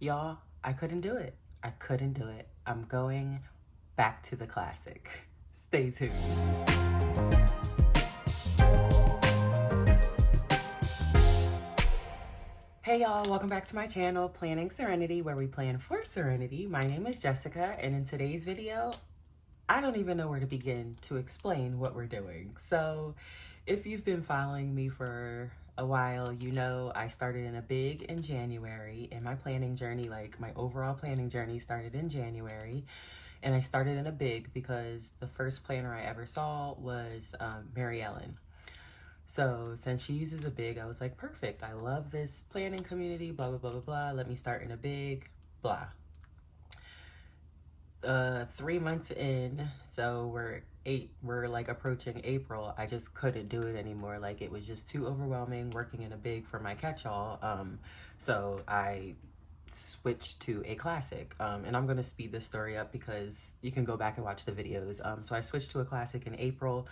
Y'all, I couldn't do it. I couldn't do it. I'm going back to the classic. Stay tuned. Hey y'all, welcome back to my channel, Planning Serenity, where we plan for serenity. My name is Jessica, and in today's video, I don't even know where to begin to explain what we're doing. So if you've been following me for a while, you know I started in a big in January, and my planning journey, like my overall planning journey, started in January. And I started in a big because the first planner I ever saw was Mary Ellen. So since she uses a big, I was like, perfect. I love this planning community, blah, blah, blah, blah, blah. Let me start in a big, blah. 3 months in, so we're like approaching April. I just couldn't do it anymore. Like, it was just too overwhelming working in a big for my catch-all. So I switched to a classic, and I'm gonna speed this story up because you can go back and watch the videos. So I switched to a classic in April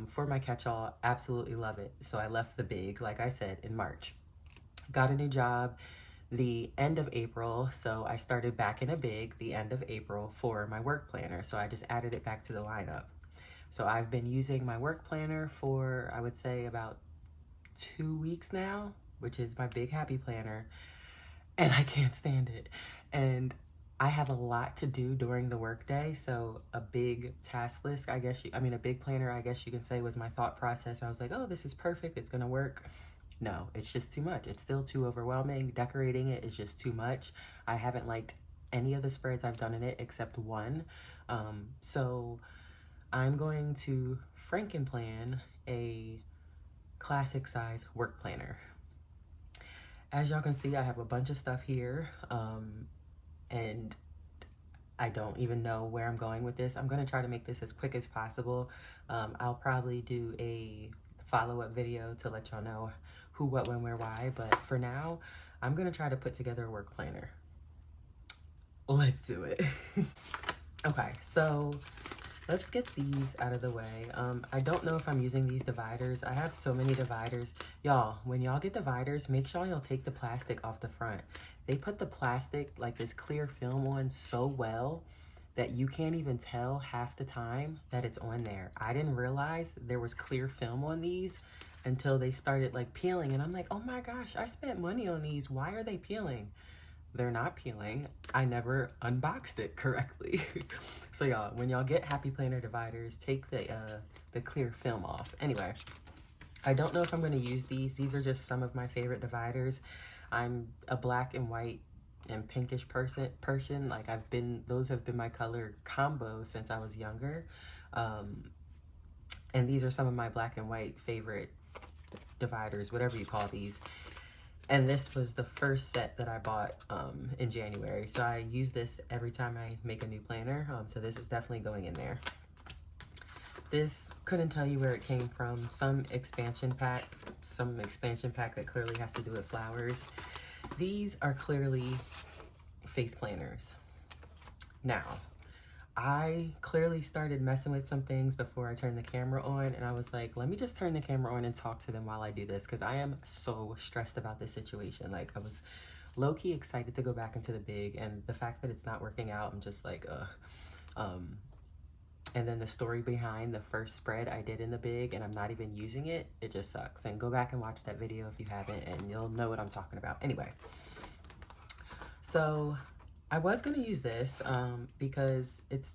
for my catch-all. Absolutely love it. So I left the big, like I said, in March. Got a new job the end of April, so I started back in a big the end of April for my work planner. So I just added it back to the lineup. So I've been using my work planner for, I would say, about 2 weeks now, which is my big happy planner, and I can't stand it. And I have a lot to do during the workday, so a big task list, a big planner, I guess you can say, was my thought process. I was like, oh, this is perfect, it's gonna work. No, it's just too much. It's still too overwhelming. Decorating it is just too much. I haven't liked any of the spreads I've done in it except one. So I'm going to Frankenplan a classic size work planner. As y'all can see, I have a bunch of stuff here, and I don't even know where I'm going with this. I'm gonna try to make this as quick as possible. I'll probably do a follow-up video to let y'all know who, what, when, where, why, but for now, I'm gonna try to put together a work planner. Let's do it. Okay, so let's get these out of the way. I don't know if I'm using these dividers. I have so many dividers. Y'all, when y'all get dividers, make sure y'all take the plastic off the front. They put the plastic, like this clear film, on so well that you can't even tell half the time that it's on there. I didn't realize there was clear film on these until they started like peeling, and I'm like, oh my gosh, I spent money on these. Why are they peeling? They're not peeling. I never unboxed it correctly. So y'all, when y'all get happy planner dividers, take the clear film off. Anyway, I don't know if I'm gonna use these. These are just some of my favorite dividers. I'm a black and white and pinkish person. Like, those have been my color combo since I was younger. And these are some of my black and white favorite dividers, whatever you call these. And this was the first set that I bought in January. So I use this every time I make a new planner. So this is definitely going in there. This, couldn't tell you where it came from. Some expansion pack that clearly has to do with flowers. These are clearly faith planners. Now, I clearly started messing with some things before I turned the camera on, and I was like, let me just turn the camera on and talk to them while I do this, because I am so stressed about this situation. Like, I was low-key excited to go back into the big, and the fact that it's not working out, I'm just like, ugh. And then the story behind the first spread I did in the big, and I'm not even using it, it just sucks. And go back and watch that video if you haven't, and you'll know what I'm talking about. Anyway, so I was going to use this because it's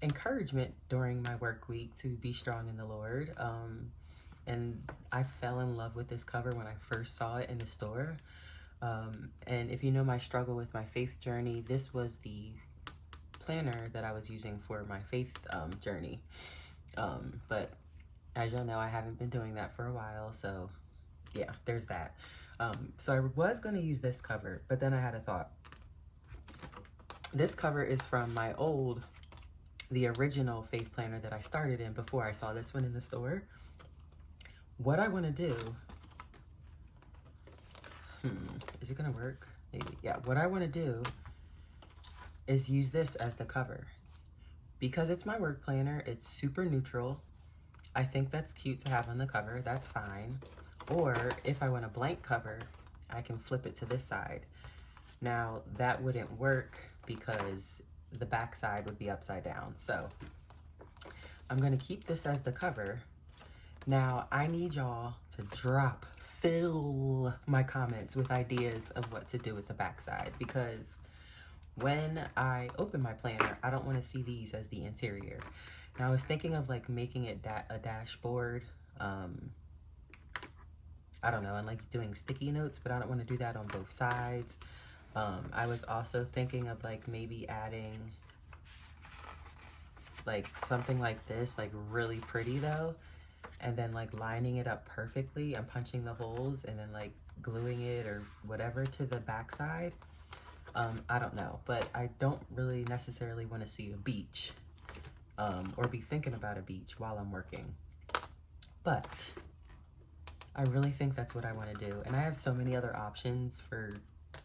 encouragement during my work week to be strong in the Lord. And I fell in love with this cover when I first saw it in the store. And if you know my struggle with my faith journey, this was the planner that I was using for my faith journey. But as y'all know, I haven't been doing that for a while. So yeah, there's that. So I was going to use this cover, but then I had a thought. This cover is from the original faith planner that I started in before I saw this one in the store. What I want to do, is it going to work? Maybe. Yeah, what I want to do is use this as the cover. Because it's my work planner, it's super neutral. I think that's cute to have on the cover, that's fine. Or if I want a blank cover, I can flip it to this side. Now that wouldn't work because the back side would be upside down. So I'm gonna keep this as the cover. Now I need y'all to fill my comments with ideas of what to do with the back side, because when I open my planner, I don't want to see these as the interior. Now I was thinking of like making it a dashboard, I don't know, and like doing sticky notes, but I don't want to do that on both sides. I was also thinking of like maybe adding like something like this, like really pretty though, and then like lining it up perfectly and punching the holes and then like gluing it or whatever to the back side. I don't know, but I don't really necessarily want to see a beach or be thinking about a beach while I'm working. But I really think that's what I want to do. And I have so many other options for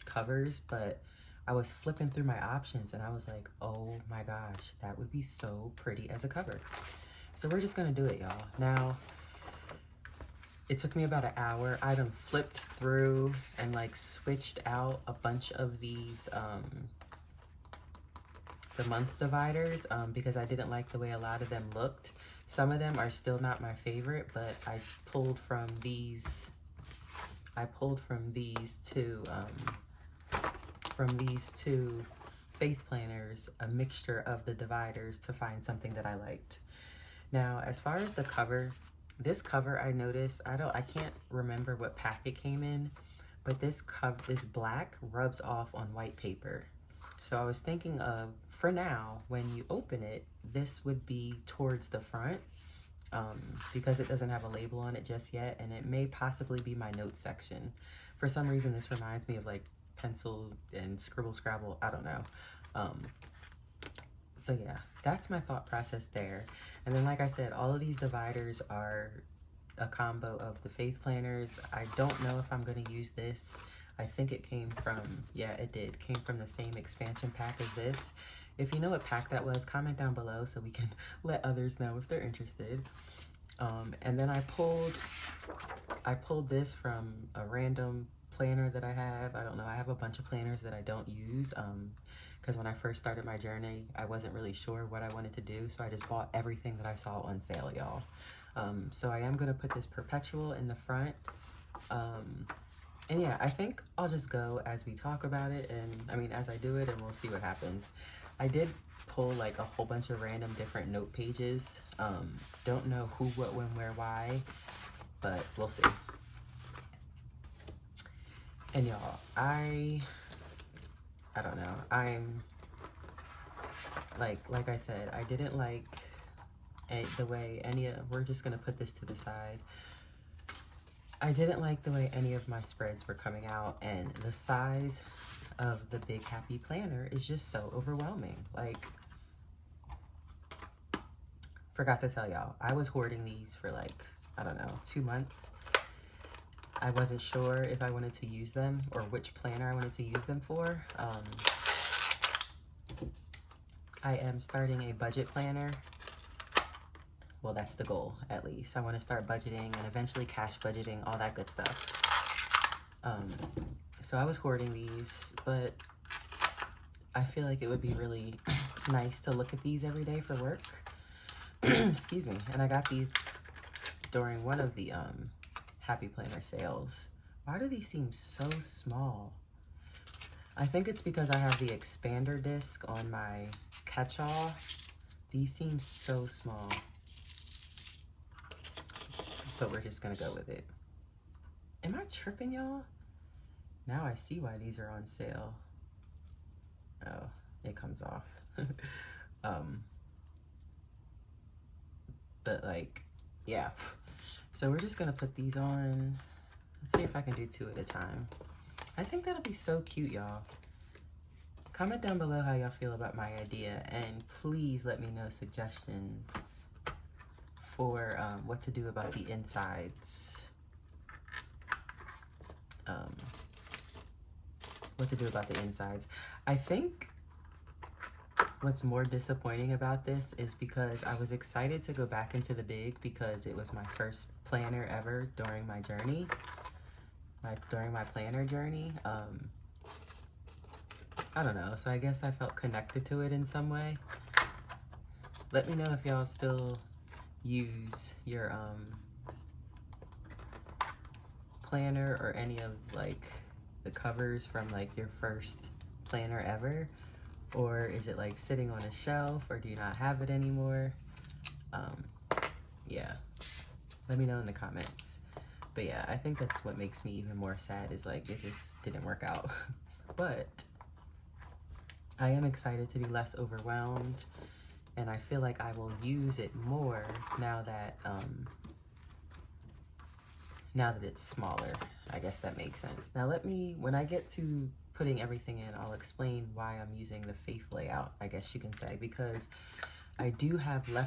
covers, but I was flipping through my options and I was like, oh my gosh, that would be so pretty as a cover. So we're just going to do it, y'all. Now, it took me about an hour. I done flipped through and like switched out a bunch of these, the month dividers, because I didn't like the way a lot of them looked. Some of them are still not my favorite, but I pulled from these two faith planners, a mixture of the dividers to find something that I liked. Now, as far as the cover, this cover I noticed, I can't remember what pack it came in, but this black rubs off on white paper. So I was thinking of, for now, when you open it, this would be towards the front, because it doesn't have a label on it just yet, and it may possibly be my notes section. For some reason, this reminds me of like pencil and scribble scrabble, I don't know. So yeah, that's my thought process there. And then like I said, all of these dividers are a combo of the faith planners. I don't know if I'm going to use this. I think it came from, yeah, it did. Came from the same expansion pack as this. If you know what pack that was, comment down below so we can let others know if they're interested. And then I pulled this from a random planner that I have. I don't know, I have a bunch of planners that I don't use, because when I first started my journey, I wasn't really sure what I wanted to do, so I just bought everything that I saw on sale, y'all. So I am going to put this perpetual in the front. And yeah, I think I'll just go as we talk about it, and I mean, as I do it, and we'll see what happens. I did pull like a whole bunch of random different note pages. Don't know who, what, when, where, why, but we'll see. And y'all, I don't know. I'm like I said, I didn't like the way we're just gonna put this to the side. I didn't like the way any of my spreads were coming out, and the size of the Big Happy Planner is just so overwhelming. Like, forgot to tell y'all, I was hoarding these for like, I don't know, 2 months. I wasn't sure if I wanted to use them or which planner I wanted to use them for. I am starting a budget planner. Well, that's the goal, at least. I want to start budgeting and eventually cash budgeting, all that good stuff. So I was hoarding these, but I feel like it would be really nice to look at these every day for work. Excuse me. And I got these during one of the Happy Planner sales. Why do these seem so small? I think it's because I have the expander disc on my catch-all. These seem so small. But we're just gonna go with it. Am I tripping, y'all? Now I see why these are on sale. Oh, it comes off. But like, yeah. So we're just gonna put these on. Let's see if I can do 2 at a time. I think that'll be so cute, y'all. Comment down below how y'all feel about my idea, and please let me know suggestions for what to do about the insides. What to do about the insides. I think what's more disappointing about this is because I was excited to go back into the Big because it was my first planner ever during my journey, during my planner journey. I don't know. So I guess I felt connected to it in some way. Let me know if y'all still use your planner or any of like the covers from like your first planner ever, or is it like sitting on a shelf, or do you not have it anymore? Yeah, let me know in the comments. But yeah, I think that's what makes me even more sad, is like it just didn't work out. But I am excited to be less overwhelmed, and I feel like I will use it more now that it's smaller. I guess that makes sense. Now when I get to putting everything in, I'll explain why I'm using the faith layout, I guess you can say, because I do have not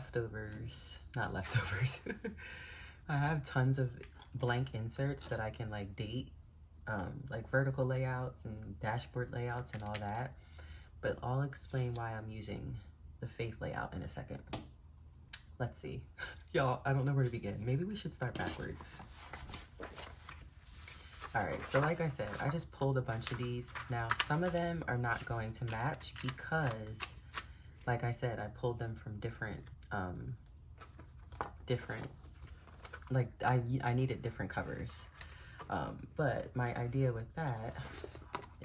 leftovers. I have tons of blank inserts that I can like date, like vertical layouts and dashboard layouts and all that. But I'll explain why I'm using the faith layout in a second. Let's see. Y'all, I don't know where to begin. Maybe we should start backwards. All right, so like I said, I just pulled a bunch of these. Now, some of them are not going to match because, like I said, I pulled them from different, like I needed different covers. But my idea with that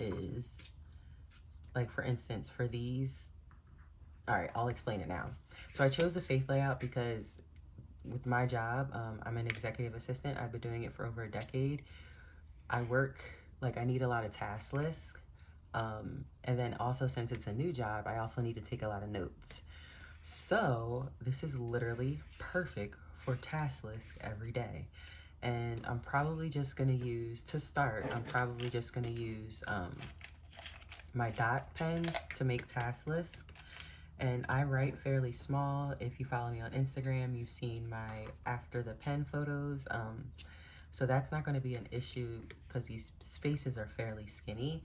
is, like for instance, for these, all right, I'll explain it now. So I chose the faith layout because with my job, I'm an executive assistant. I've been doing it for over a decade. I need a lot of task lists. And then also, since it's a new job, I also need to take a lot of notes. So this is literally perfect for task lists every day. And I'm probably just gonna use, my dot pens to make task lists. And I write fairly small. If you follow me on Instagram, you've seen my after the pen photos. So that's not going to be an issue because these spaces are fairly skinny,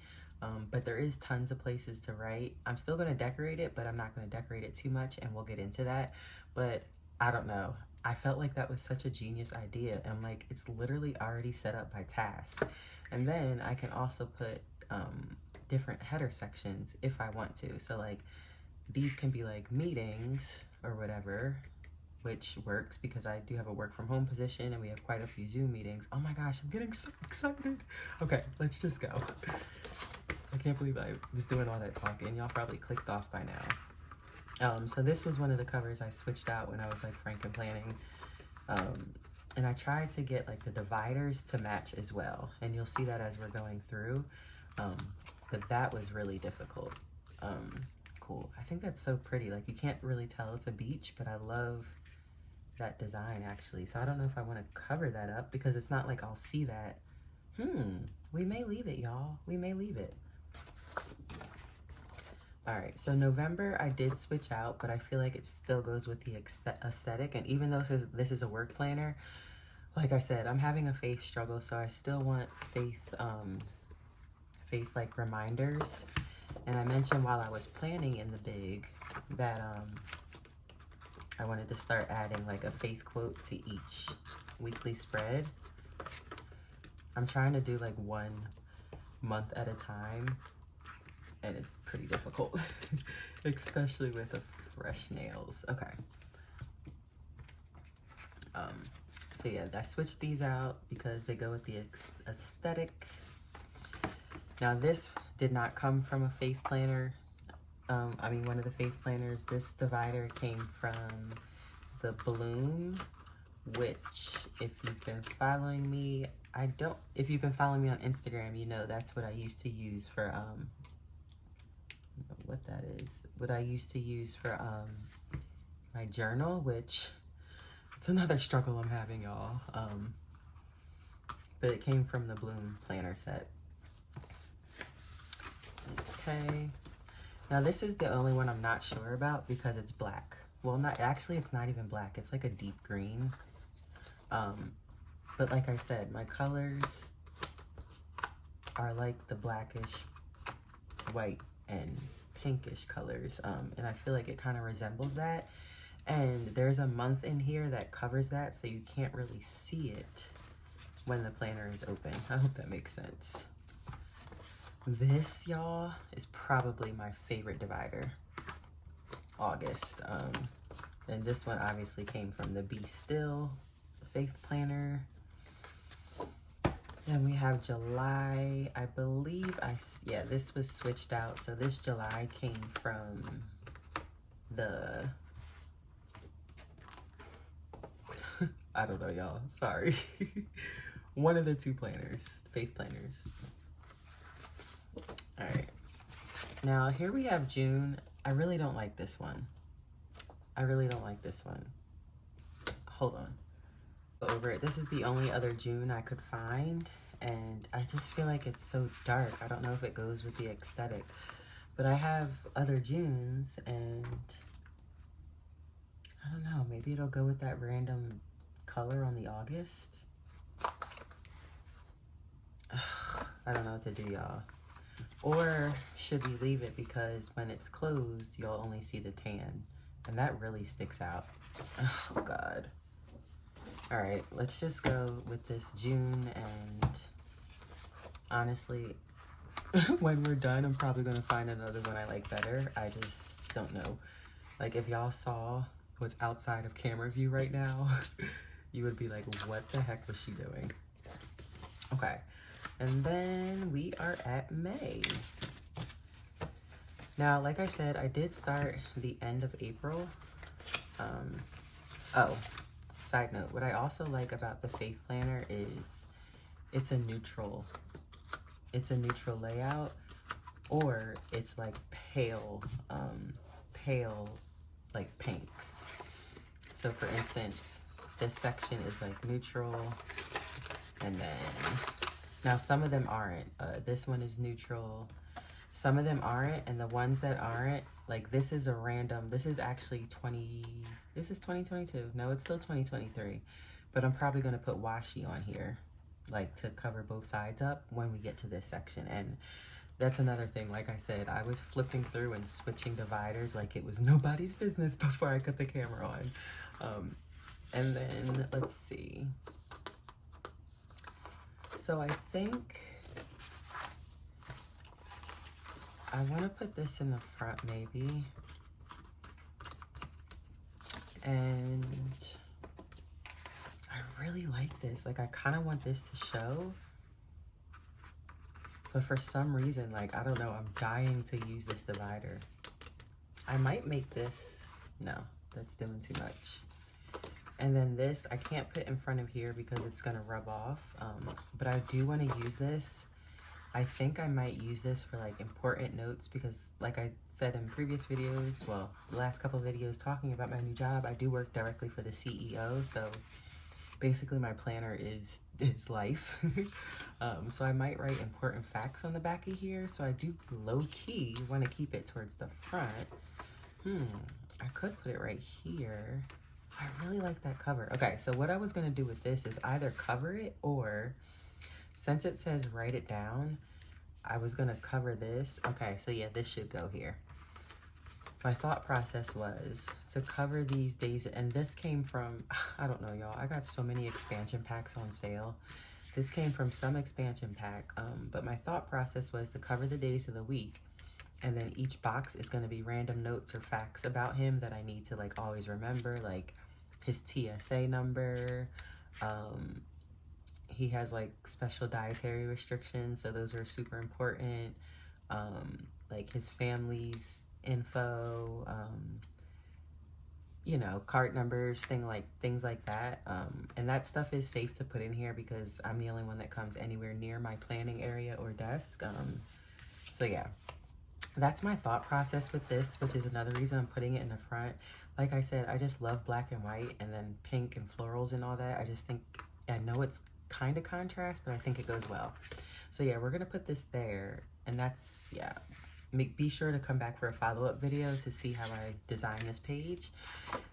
but there is tons of places to write. I'm still going to decorate it, but I'm not going to decorate it too much, and we'll get into that. But I don't know. I felt like that was such a genius idea. And like, it's literally already set up by task. And then I can also put different header sections if I want to. So like, these can be like meetings or whatever, which works because I do have a work from home position and we have quite a few Zoom meetings. Oh my gosh, I'm getting so excited. Okay, let's just go. I can't believe I was doing all that talking. Y'all probably clicked off by now. So this was one of the covers I switched out when I was like Frankenplanning. And I tried to get like the dividers to match as well. And you'll see that as we're going through. But that was really difficult. Cool. I think that's so pretty. Like, you can't really tell it's a beach, but I love that design actually. So I don't know if I want to cover that up because it's not like I'll see that. We may leave it, y'all. We may leave it. All right, so November I did switch out, but I feel like it still goes with the aesthetic. And even though this is a work planner, like I said, I'm having a faith struggle, so I still want faith like reminders. And I mentioned while I was planning in the big that I wanted to start adding like a faith quote to each weekly spread. I'm trying to do like 1 month at a time, and it's pretty difficult, especially with the fresh nails. Okay. So yeah, I switched these out because they go with the aesthetic. Now this did not come from a faith planner. One of the faith planners. This divider came from the Bloom, which if you've been following me, if you've been following me on Instagram, you know that's what I used to use for, what I used to use for my journal, which it's another struggle I'm having, y'all. But it came from the Bloom planner set. Okay, now this is the only one I'm not sure about because it's black. Well, it's not even black. It's like a deep green. But like I said, my colors are like the blackish, white, and pinkish colors. And I feel like it kind of resembles that. And there's a month in here that covers that, so you can't really see it when the planner is open. I hope that makes sense. This, y'all, is probably my favorite divider. August. And this one obviously came from the Be Still Faith Planner. Then we have July. I believe yeah, this was switched out. So this July came from the, I don't know, y'all. Sorry. One of the two planners, Faith Planners. All right. Now here we have June. I really don't like this one. I really don't like this one. Hold on. Over it. This is the only other June I could find, and I just feel like it's so dark. I don't know if it goes with the aesthetic, but I have other Junes, and I don't know, maybe it'll go with that random color on the August. Ugh, I don't know what to do, y'all. Or should we leave it, because when it's closed, you'll only see the tan, and that really sticks out. Oh God. All right, let's just go with this June, and honestly, when we're done, I'm probably gonna find another one I like better. I just don't know. Like, if y'all saw what's outside of camera view right now, you would be like, what the heck was she doing? Okay, and then we are at May. Now, like I said, I did start the end of April. Oh, side note, what I also like about the Faith Planner is it's a neutral layout, or it's like pale like pinks. So for instance, this section is like neutral, and then now some of them aren't. This one is neutral, some of them aren't, and the ones that aren't, like this is a random, this is actually 2022. No, it's still 2023, but I'm probably gonna put washi on here, like to cover both sides up when we get to this section. And that's another thing, like I said, I was flipping through and switching dividers like it was nobody's business before I cut the camera on. And then let's see. So I think I want to put this in the front maybe. And I really like this. Like, I kind of want this to show, but for some reason, like, I don't know, I'm dying to use this divider. I might make this, no, that's doing too much. And then this, I can't put in front of here because it's gonna rub off, but I do want to use this. I think I might use this for like important notes, because like I said in previous videos, well, the last couple of videos talking about my new job, I do work directly for the CEO. So basically my planner is life. So I might write important facts on the back of here. So I do low key want to keep it towards the front. I could put it right here. I really like that cover. Okay, so what I was gonna do with this is either cover it, or since it says write it down, I was gonna cover this. Okay, so yeah, this should go here. My thought process was to cover these days, and this came from, I don't know, y'all, I got so many expansion packs on sale. This came from some expansion pack, but my thought process was to cover the days of the week, and then each box is gonna be random notes or facts about him that I need to like always remember, like his TSA number, he has like special dietary restrictions, so those are super important, like his family's info, you know, card numbers, things like that, and that stuff is safe to put in here because I'm the only one that comes anywhere near my planning area or desk. So yeah, that's my thought process with this, which is another reason I'm putting it in the front. Like I said, I just love black and white, and then pink and florals and all that. I just think, I know it's kind of contrast, but I think it goes well. So yeah, we're gonna put this there, and that's, yeah, be sure to come back for a follow-up video to see how I design this page.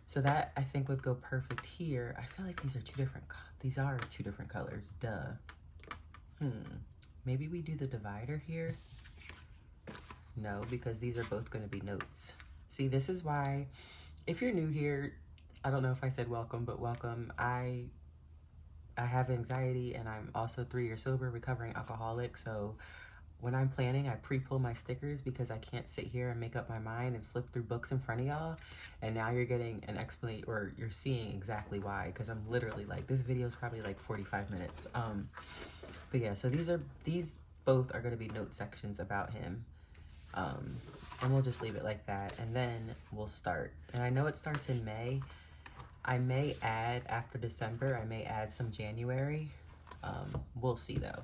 So that I think would go perfect here. I feel like these are two different colors, duh. Maybe we do the divider here. No, because these are both going to be notes. See, this is why, if you're new here, I don't know if I said welcome, but welcome. I have anxiety, and I'm also 3 years sober, recovering alcoholic. So when I'm planning, I pre-pull my stickers because I can't sit here and make up my mind and flip through books in front of y'all. And now you're getting an explanation, or you're seeing exactly why, because I'm literally like, this video is probably like 45 minutes. But yeah, so these both are going to be note sections about him. And we'll just leave it like that, and then we'll start. And I know it starts in May. I may add, after December, I may add some January. We'll see though.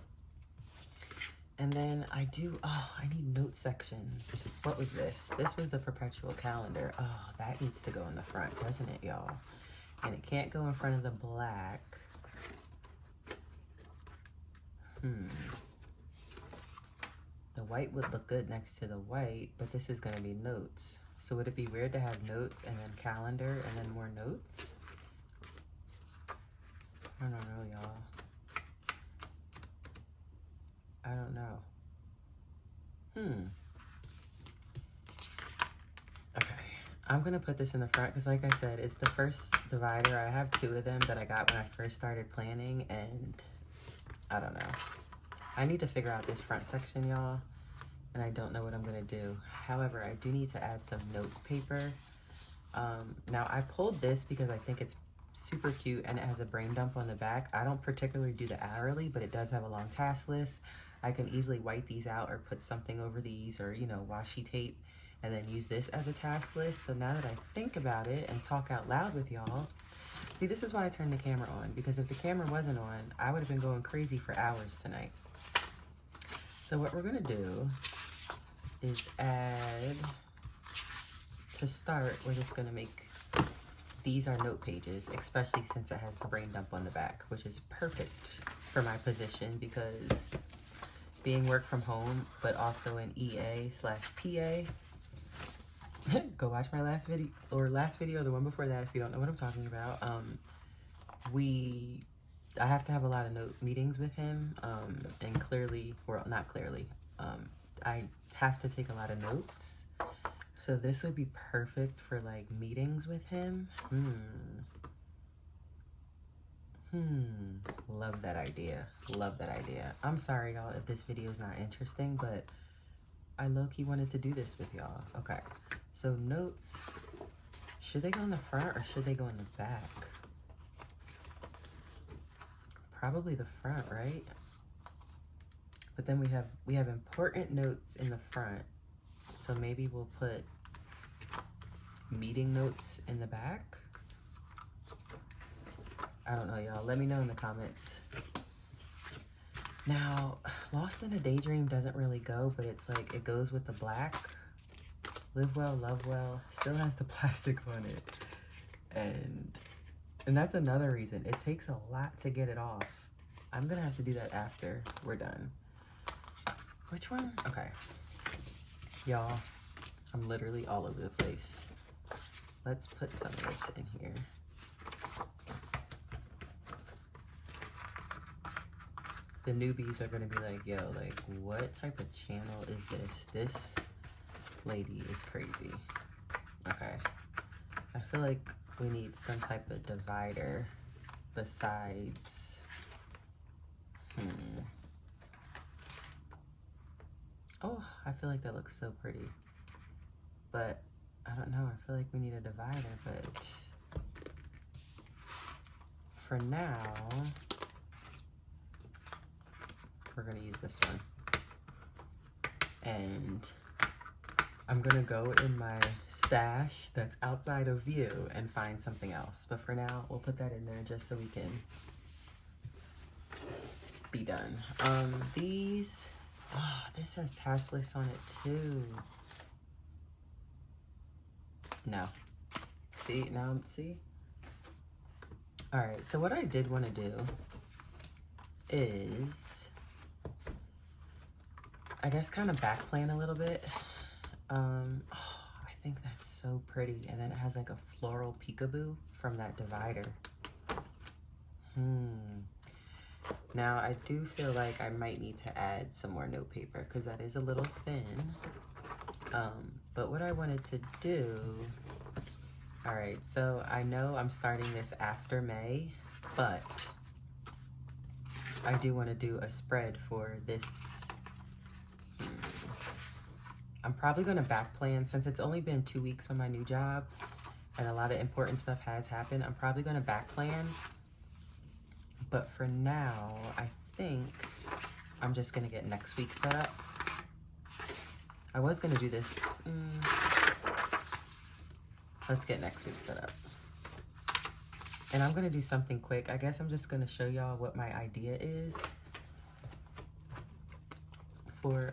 And then I need note sections. What was this? This was the perpetual calendar. Oh, that needs to go in the front, doesn't it, y'all? And it can't go in front of the black. The white would look good next to the white, but this is gonna be notes. So would it be weird to have notes and then calendar and then more notes? I don't know, y'all. I don't know. Okay, I'm gonna put this in the front because like I said, it's the first divider. I have 2 of them that I got when I first started planning, and I don't know. I need to figure out this front section, y'all, and I don't know what I'm gonna do. However, I do need to add some note paper. Now I pulled this because I think it's super cute and it has a brain dump on the back. I don't particularly do the hourly, but it does have a long task list. I can easily white these out or put something over these, or, you know, washi tape, and then use this as a task list. So now that I think about it and talk out loud with y'all, see, this is why I turned the camera on, because if the camera wasn't on, I would have been going crazy for hours tonight. So what we're gonna do is add, to start, we're just gonna make, these are note pages, especially since it has the brain dump on the back, which is perfect for my position because being work from home, but also an EA/PA. Go watch my last video, the one before that, if you don't know what I'm talking about. I have to have a lot of note meetings with him, and clearly, well, not clearly, I have to take a lot of notes. So this would be perfect for like meetings with him. Love that idea. Love that idea. I'm sorry, y'all, if this video is not interesting, but I low-key wanted to do this with y'all. Okay, so notes, should they go in the front or should they go in the back? Probably the front, right? But then we have important notes in the front, so maybe we'll put meeting notes in the back. I don't know, y'all. Let me know in the comments. Now, Lost in a Daydream doesn't really go, but it's like, it goes with the black. Live Well, Love Well still has the plastic on it. And that's another reason. It takes a lot to get it off. I'm gonna have to do that after we're done. Which one? Okay. Y'all, I'm literally all over the place. Let's put some of this in here. The newbies are gonna be like, yo, like, what type of channel is this? This lady is crazy. Okay. I feel like we need some type of divider besides, oh, I feel like that looks so pretty. But I don't know, I feel like we need a divider, but for now, we're gonna use this one. And I'm gonna go in my stash that's outside of view and find something else. But for now, we'll put that in there just so we can be done. These, oh, this has task lists on it too. No. See, now, see? All right, so what I did want to do is, I guess, kind of back plan a little bit. Oh, I think that's so pretty. And then it has like a floral peekaboo from that divider. Now, I do feel like I might need to add some more note paper because that is a little thin. But what I wanted to do, all right, so I know I'm starting this after May, but I do want to do a spread for this I'm probably going to back plan since it's only been 2 weeks on my new job and a lot of important stuff has happened. I'm probably going to back plan. But for now, I think I'm just going to get next week set up. I was going to do this. Let's get next week set up. And I'm going to do something quick. I guess I'm just going to show y'all what my idea is for...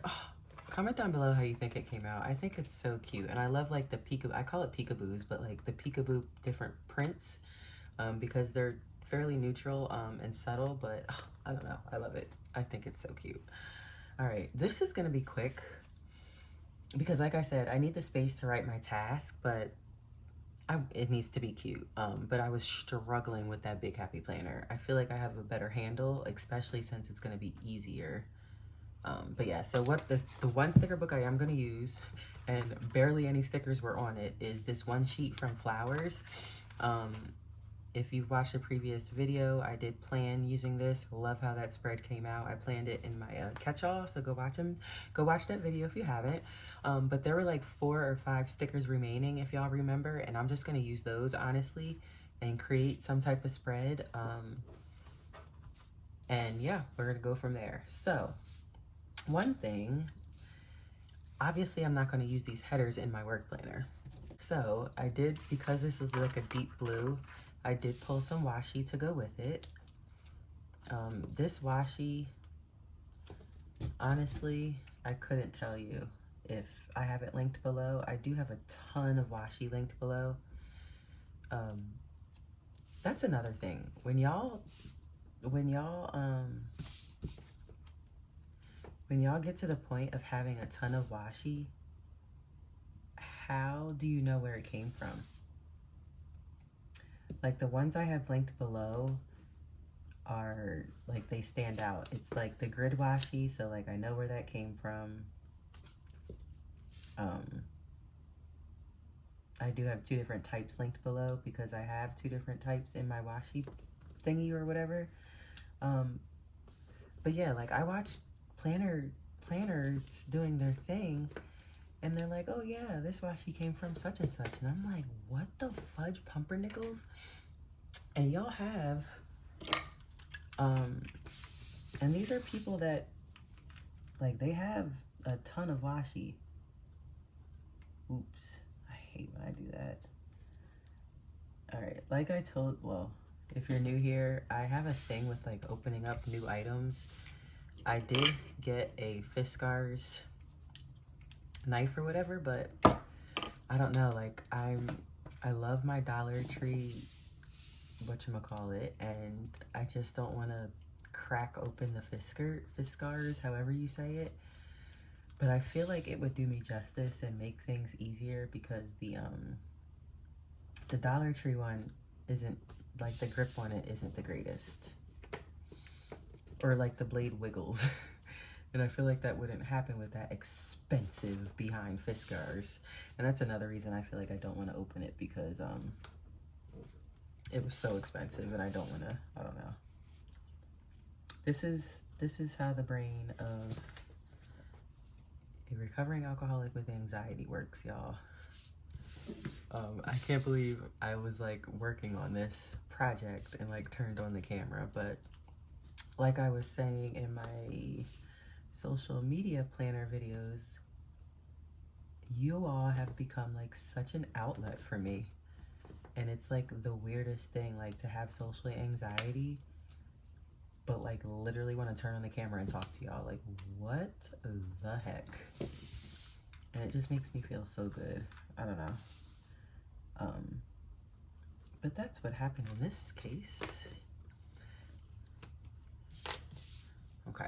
comment down below how you think it came out. I think it's so cute. And I love like the peekaboo. I call it peekaboos, but like the peekaboo different prints because they're fairly neutral and subtle, but I don't know. I love it. I think it's so cute. All right. This is going to be quick because like I said, I need the space to write my task, but it needs to be cute. But I was struggling with that big happy planner. I feel like I have a better handle, especially since it's going to be easier. But yeah, so what the one sticker book I am going to use, and barely any stickers were on it, is this one sheet from Flowers. If you've watched a previous video, I did plan using this. Love how that spread came out. I planned it in my catch-all, so go watch that video if you haven't. But there were like 4 or 5 stickers remaining, if y'all remember, and I'm just going to use those, honestly, and create some type of spread. And yeah, we're going to go from there. So one thing, obviously I'm not going to use these headers in my work planner. So I did, because this is like a deep blue, I did pull some washi to go with it. This washi, honestly, I couldn't tell you if I have it linked below. I do have a ton of washi linked below. That's another thing. When y'all get to the point of having a ton of washi, how do you know where it came from? Like the ones I have linked below are like, they stand out. It's like the grid washi, so like I know where that came from. I do have 2 different types linked below because I have 2 different types in my washi thingy or whatever. But yeah, like I watched planners doing their thing, and they're like, oh yeah, this washi came from such and such, and I'm like, what the fudge pumpernickels? And y'all have and these are people that like, they have a ton of washi. Oops, I hate when I do that. All right, like I told, well, if you're new here, I have a thing with like opening up new items. I did get a Fiskars knife or whatever, but I don't know, like I love my Dollar Tree, whatchamacallit, and I just don't want to crack open the Fiskars, however you say it. But I feel like it would do me justice and make things easier because the Dollar Tree one isn't, like the grip on it isn't the greatest. Or like the blade wiggles. And I feel like that wouldn't happen with that expensive behind Fiskars. And that's another reason I feel like I don't want to open it, because it was so expensive and I don't want to, I don't know. This is how the brain of a recovering alcoholic with anxiety works, y'all. I can't believe I was like working on this project and like turned on the camera, but like I was saying in my social media planner videos, you all have become like such an outlet for me. And it's like the weirdest thing, like to have social anxiety, but like literally want to turn on the camera and talk to y'all. Like, what the heck? And it just makes me feel so good. I don't know. But that's what happened in this case. Okay.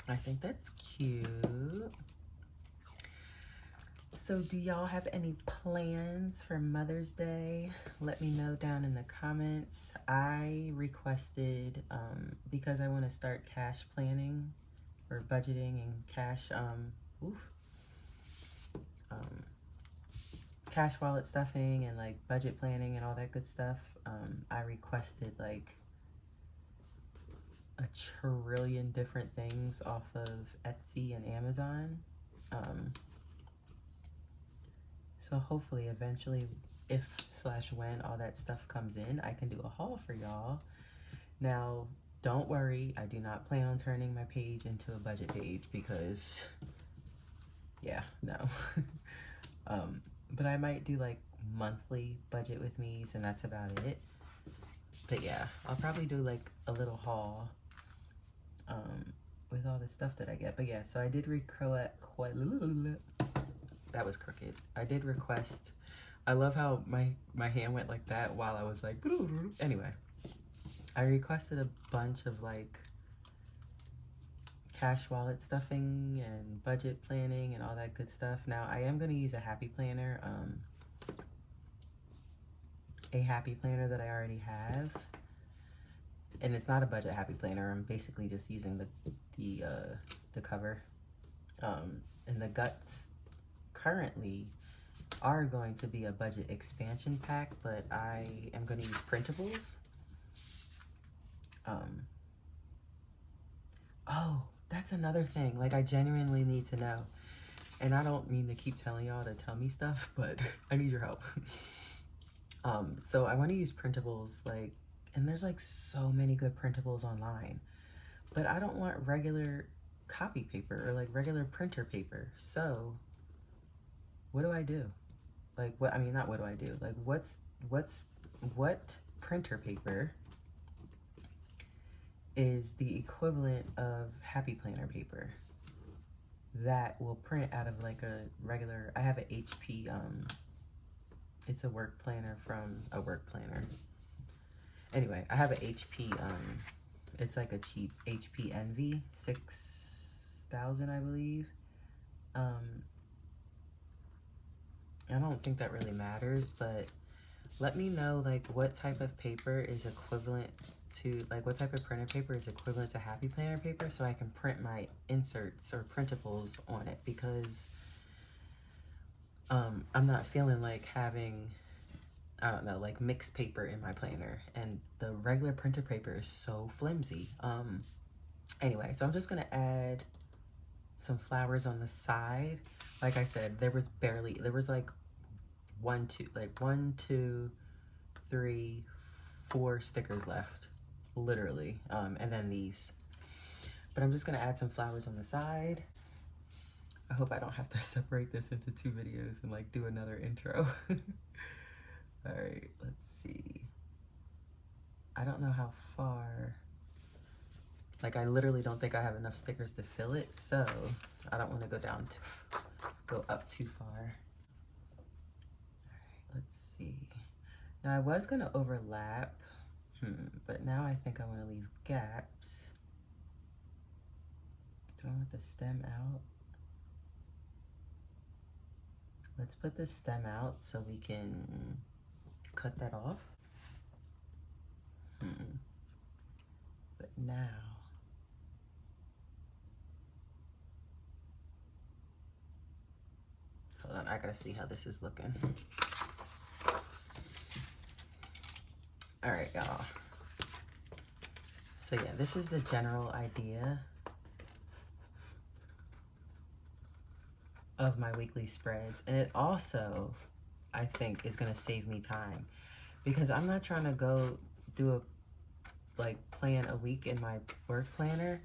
I think that's cute. So do y'all have any plans for Mother's Day? Let me know down in the comments. I requested, because I want to start cash planning or budgeting and cash wallet stuffing and like budget planning and all that good stuff. I requested like a trillion different things off of Etsy and Amazon. So hopefully eventually, if/when all that stuff comes in, I can do a haul for y'all. Now, don't worry, I do not plan on turning my page into a budget page because, yeah, no. But I might do like monthly budget with me's, and that's about it. But yeah, I'll probably do like a little haul with all the stuff that I get. But yeah, so I did that was crooked. I did request. I love how my hand went like that while I was like, anyway. I requested a bunch of like cash wallet stuffing and budget planning and all that good stuff. Now I am going to use a happy planner that I already have, and it's not a budget happy planner. I'm basically just using the cover, and the guts currently are going to be a budget expansion pack, but I am going to use printables. Oh, that's another thing. Like, I genuinely need to know, and I don't mean to keep telling y'all to tell me stuff, but I need your help. So I want to use printables, like, and there's like so many good printables online, but I don't want regular copy paper or like regular printer paper. So what do I do? Like, what, I mean, not what do I do? Like, what printer paper is the equivalent of happy planner paper that will print out of like a regular, I have an HP, it's a work planner from a work planner. Anyway, I have an HP, it's like a cheap HP Envy 6000, I believe. I don't think that really matters, but let me know like what type of paper is equivalent to, like what type of printer paper is equivalent to happy planner paper, so I can print my inserts or printables on it, because I'm not feeling like having, I don't know, like mixed paper in my planner, and the regular printer paper is so flimsy. Anyway, so I'm just gonna add some flowers on the side. Like I said, there was like 1, 2, 3, 4 stickers left, literally, and then these. But I'm just gonna add some flowers on the side. I hope I don't have to separate this into 2 videos and like do another intro. All right, let's see. I don't know how far, like I literally don't think I have enough stickers to fill it, so I don't want to go up too far. All right, let's see. Now I was gonna overlap, but now I think I want to leave gaps. Do I want the stem out? Let's put the stem out so we can cut that off. But now, hold on, I gotta see how this is looking. All right, y'all. So yeah, this is the general idea of my weekly spreads, and it also, I think, is gonna save me time, because I'm not trying to go do plan a week in my work planner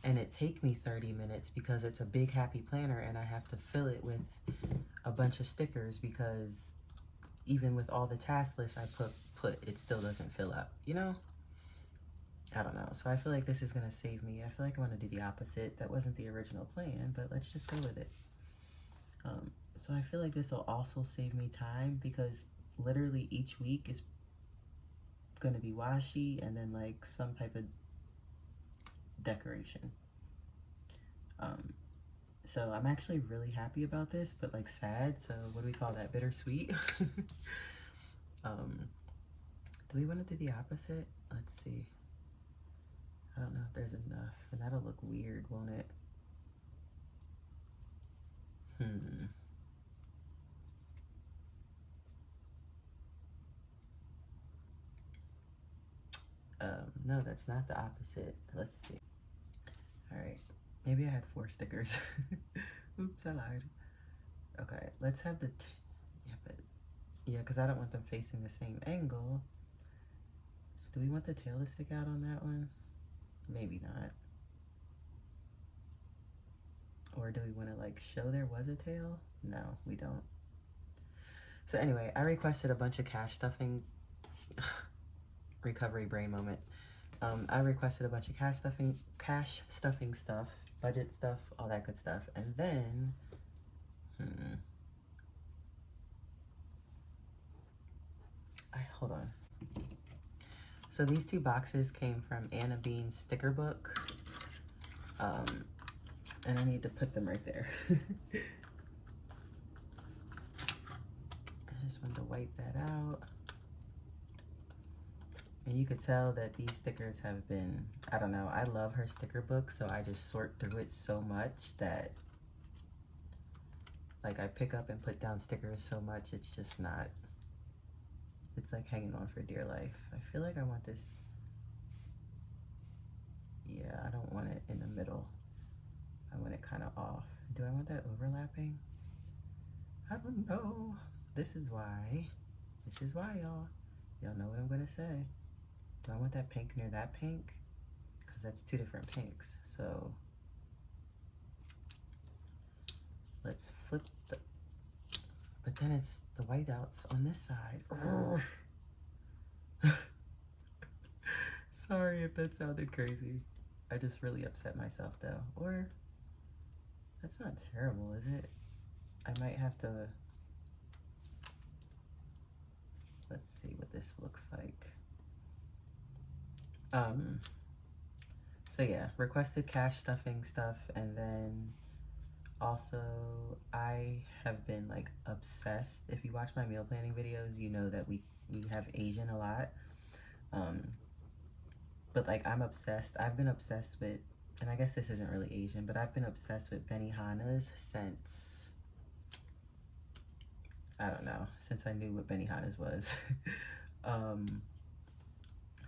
and it take me 30 minutes because it's a big happy planner and I have to fill it with a bunch of stickers, because even with all the task lists I put it still doesn't fill up, you know? I don't know. So I feel like this is gonna save me. I feel like I want to do the opposite. That wasn't the original plan, but let's just go with it. So I feel like this will also save me time, because literally each week is gonna be washi and then like some type of decoration. So I'm actually really happy about this, but like sad. So what do we call that? Bittersweet. Do we want to do the opposite? Let's see. I don't know if there's enough, and that'll look weird, won't it? No, that's not the opposite. Let's see. All right, maybe I had 4 stickers. Oops, I lied. Okay, let's have Yeah, because I don't want them facing the same angle. Do we want the tail to stick out on that one? Maybe not. Or do we want to like show there was a tail? No, we don't. So anyway, I requested a bunch of cash stuffing. Recovery brain moment. I requested a bunch of cash stuffing stuff, budget stuff, all that good stuff. And then, hold on. So these two boxes came from Anna Bean's sticker book. And I need to put them right there. I just want to wipe that out. And you could tell that these stickers have been, I don't know, I love her sticker book, so I just sort through it so much that, like, I pick up and put down stickers so much, it's just not, it's like hanging on for dear life. I feel like I want this, yeah, I don't want it in the middle. I want it kind of off. Do I want that overlapping? I don't know. This is why, y'all. Y'all know what I'm gonna say. Do I want that pink near that pink? Because that's two different pinks. So let's flip the, but then it's the whiteouts on this side. Sorry if that sounded crazy. I just really upset myself though. Or, that's not terrible, is it? I might have to, let's see what this looks like. So yeah, requested cash stuffing stuff, and then also I have been like obsessed. If you watch my meal planning videos, you know that we have Asian a lot. But like I'm obsessed. I've been obsessed with, and I guess this isn't really Asian, but I've been obsessed with Benihana's since, I don't know, since I knew what Benihana's was.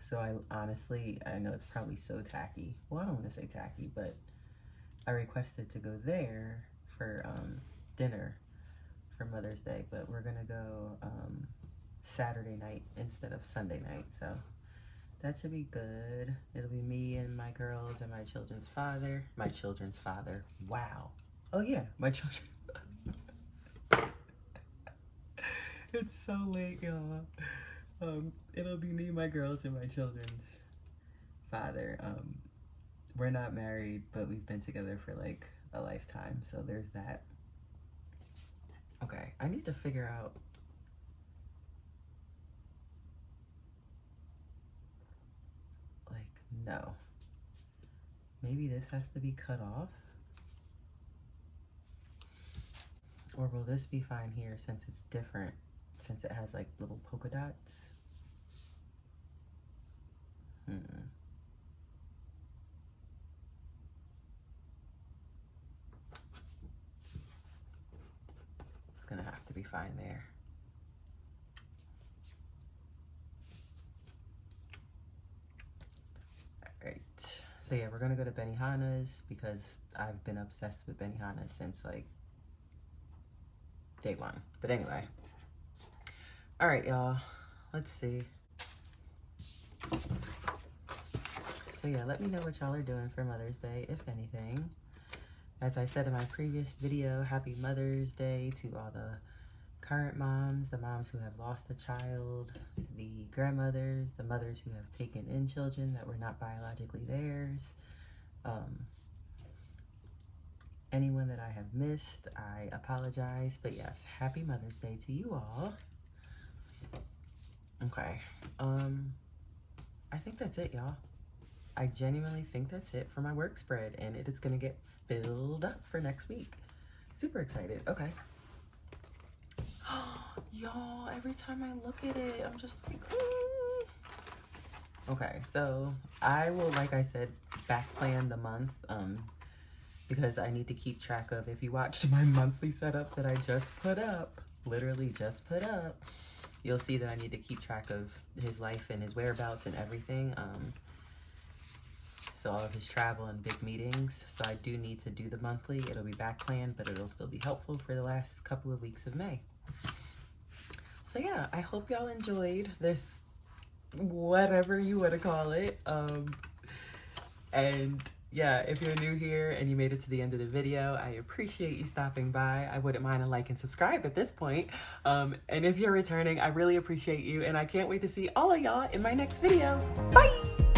So I honestly, I know it's probably so tacky. Well, I don't want to say tacky, but I requested to go there for dinner for Mother's Day, but we're gonna go Saturday night instead of Sunday night, so that should be good. It'll be me and my girls and my children's father. My children's father. Wow. Oh yeah, my children. It's so late, y'all. It'll be me, my girls, and my children's father. We're not married, but we've been together for like a lifetime, so there's that. Okay, I need to figure out, like, no. Maybe this has to be cut off? Or will this be fine here since it's different, since it has like little polka dots? It's gonna have to be fine there. Alright, so yeah, we're gonna go to Benihana's because I've been obsessed with Benihana's since like day one. But anyway, alright y'all, let's see. So yeah, let me know what y'all are doing for Mother's Day, if anything. As I said in my previous video, happy Mother's Day to all the current moms, the moms who have lost a child, the grandmothers, the mothers who have taken in children that were not biologically theirs. Anyone that I have missed, I apologize. But yes, happy Mother's Day to you all. Okay, I think that's it, y'all. I genuinely think that's it for my work spread, and it is gonna get filled up for next week. Super excited. Okay. Y'all, every time I look at it, I'm just like, ooh. Okay, so I will, like I said, back plan the month, because I need to keep track of, if you watched my monthly setup that I just put up, literally just put up, you'll see that I need to keep track of his life and his whereabouts and everything. So all of his travel and big meetings. So I do need to do the monthly. It'll be back planned, but it'll still be helpful for the last couple of weeks of May. So yeah, I hope y'all enjoyed this, whatever you want to call it. And yeah, if you're new here and you made it to the end of the video, I appreciate you stopping by. I wouldn't mind a like and subscribe at this point. And if you're returning, I really appreciate you, and I can't wait to see all of y'all in my next video. Bye!